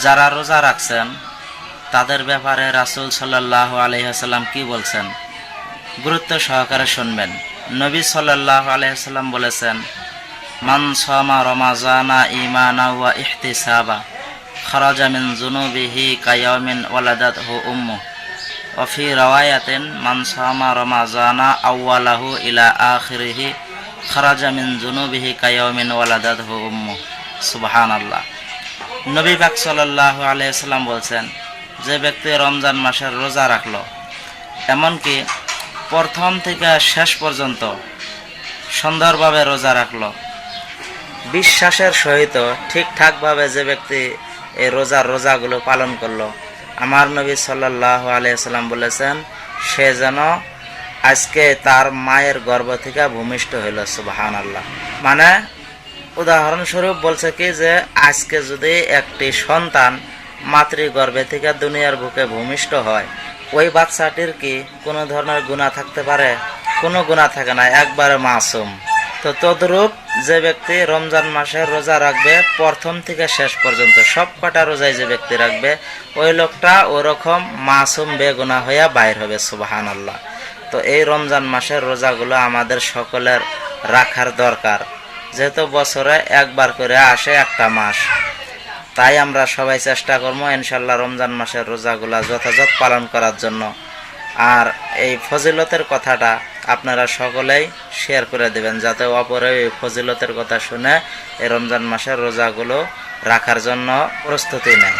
যারা রোজা রাখছেন তাদের ব্যাপারে রাসূল সাল্লাল্লাহু আলাইহি ওয়াসাল্লাম কি বলছেন গুরুত্ব সহকারে শুনবেন। নবী সাল্লাল্লাহু আলাইহি ওয়াসাল্লাম বলেছেন, মান সামা রমাজানা ঈমানান ওয়া ইহতিসাবা খারাজা মিন যুনুবিহি কায়াউমিন ওয়ালাদাতহু উম্মুহু ওয়া ফি রাওয়ায়াতিন মান সামা রমাজানা আউওয়ালাহু ইলা আখিরিহি খারাজা মিন যুনুবিহি কায়াউমিন ওয়ালাদাতহু উম্মুহু। সুবহানাল্লাহ। নবী পাক সাল্লাল্লাহু আলাইহি ওয়াসাল্লাম বলছেন, যে ব্যক্তি রমজান মাসের রোজা রাখলো, এমনকি প্রথম থেকে শেষ পর্যন্ত সুন্দরভাবে রোজা রাখলো, বিশ্বাসের সহিত ঠিকঠাকভাবে যে ব্যক্তি এই রোজাগুলো পালন করলো, আমার নবী সাল্লাল্লাহু আলাইহি ওয়াসাল্লাম বলেছেন, সে যেন আজকে তার মায়ের গর্ভ থেকে ভূমিষ্ঠ হইল। সুবহানাল্লাহ। মানে উদাহরণস্বরূপ বলছে কি, যে আজকে যদি একটি সন্তান মাতৃগর্ভে থেকে দুনিয়ার বুকে ভূমিষ্ঠ হয়, ওই বাচ্চাটির কি কোনো ধরনের গুনাহ থাকতে পারে? কোনো গুনাহ থাকে না, একবারে মাসুম। তো তদ্রূপ যে ব্যক্তি রমজান মাসে রোজা রাখবে, প্রথম থেকে শেষ পর্যন্ত সব কটা রোজায় যে ব্যক্তি রাখবে, ওই লোকটা ওরকম মাসুম বেগুনাহ হইয়া বাইর হবে। সুবহানাল্লাহ। তো এই রমজান মাসের রোজাগুলো আমাদের সকলের রাখার দরকার, যেহেতু বছরে একবার করে আসে একটা মাস। তাই আমরা সবাই চেষ্টা করবো ইনশাল্লাহ রমজান মাসের রোজাগুলা যথাযথ পালন করার জন্য। আর এই ফজিলতের কথাটা আপনারা সকলেই শেয়ার করে দেবেন, যাতে অপরে এই ফজিলতের কথা শুনে এই রমজান মাসের রোজাগুলো রাখার জন্য প্রস্তুতি নেয়।